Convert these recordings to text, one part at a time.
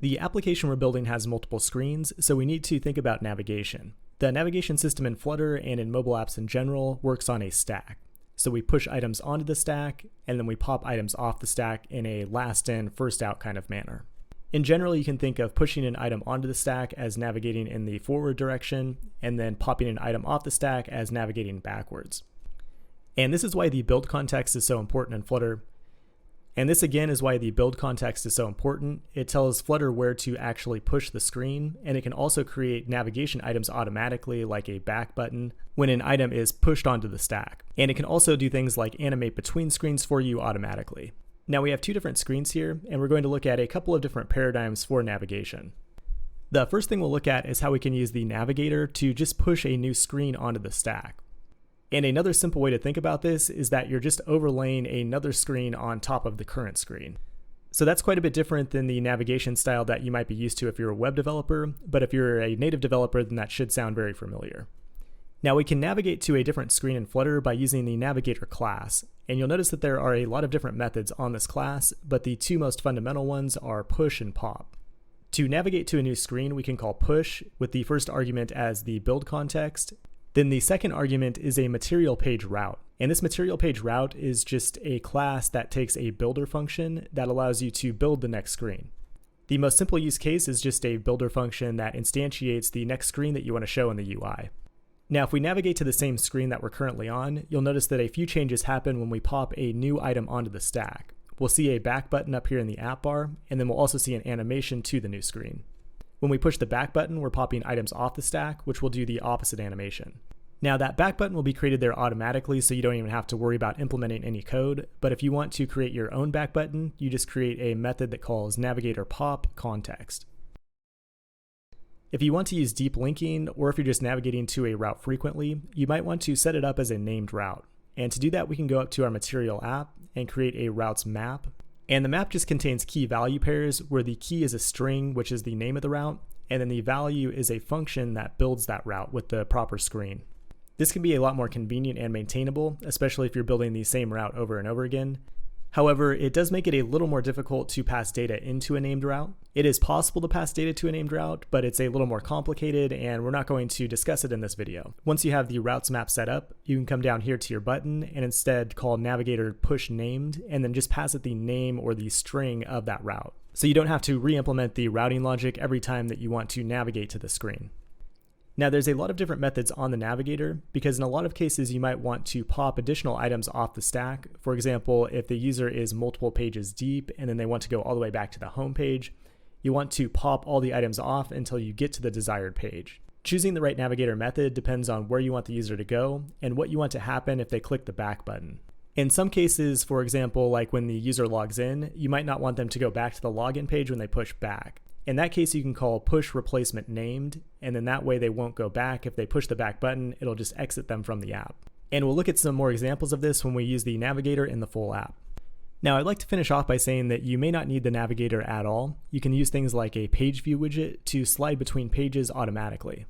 The application we're building has multiple screens, so we need to think about navigation. The navigation system in Flutter and in mobile apps in general works on a stack. So we push items onto the stack, and then we pop items off the stack in a last in, first out kind of manner. In general, you can think of pushing an item onto the stack as navigating in the forward direction, and then popping an item off the stack as navigating backwards. And this is why the build context is so important in Flutter. And this again is why the build context is so important. It tells Flutter where to actually push the screen, and it can also create navigation items automatically, like a back button, when an item is pushed onto the stack. And it can also do things like animate between screens for you automatically. Now we have two different screens here, and we're going to look at a couple of different paradigms for navigation. The first thing we'll look at is how we can use the navigator to just push a new screen onto the stack. And another simple way to think about this is that you're just overlaying another screen on top of the current screen. So that's quite a bit different than the navigation style that you might be used to if you're a web developer, but if you're a native developer, then that should sound very familiar. Now we can navigate to a different screen in Flutter by using the navigator class, and you'll notice that there are a lot of different methods on this class, but the two most fundamental ones are push and pop. To navigate to a new screen, we can call push with the first argument as the build context. Then the second argument is a material page route. And this material page route is just a class that takes a builder function that allows you to build the next screen. The most simple use case is just a builder function that instantiates the next screen that you want to show in the UI. Now, if we navigate to the same screen that we're currently on, you'll notice that a few changes happen when we pop a new item onto the stack. We'll see a back button up here in the app bar, and then we'll also see an animation to the new screen. When we push the back button, we're popping items off the stack, which will do the opposite animation. Now that back button will be created there automatically, so you don't even have to worry about implementing any code, but if you want to create your own back button, you just create a method that calls navigator pop context. If you want to use deep linking, or if you're just navigating to a route frequently, you might want to set it up as a named route. And to do that, we can go up to our material app and create a routes map. And the map just contains key value pairs where the key is a string, which is the name of the route, and then the value is a function that builds that route with the proper screen. This can be a lot more convenient and maintainable, especially if you're building the same route over and over again. However, it does make it a little more difficult to pass data into a named route. It is possible to pass data to a named route, but it's a little more complicated, and we're not going to discuss it in this video. Once you have the routes map set up, you can come down here to your button and instead call navigator push named, and then just pass it the name or the string of that route. So you don't have to re-implement the routing logic every time that you want to navigate to the screen. Now there's a lot of different methods on the navigator because in a lot of cases you might want to pop additional items off the stack. For example, if the user is multiple pages deep and then they want to go all the way back to the home page, you want to pop all the items off until you get to the desired page. Choosing the right navigator method depends on where you want the user to go and what you want to happen if they click the back button. In some cases, for example, like when the user logs in, you might not want them to go back to the login page when they push back. In that case, you can call push replacement named, and then that way they won't go back. If they push the back button, it'll just exit them from the app. And we'll look at some more examples of this when we use the navigator in the full app. Now, I'd like to finish off by saying that you may not need the navigator at all. You can use things like a page view widget to slide between pages automatically.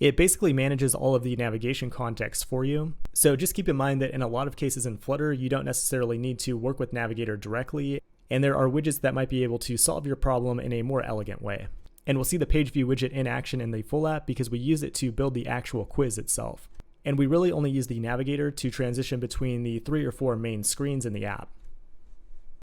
It basically manages all of the navigation context for you. So just keep in mind that in a lot of cases in Flutter, you don't necessarily need to work with navigator directly, and there are widgets that might be able to solve your problem in a more elegant way. And we'll see the page view widget in action in the full app because we use it to build the actual quiz itself. And we really only use the navigator to transition between the 3 or 4 main screens in the app.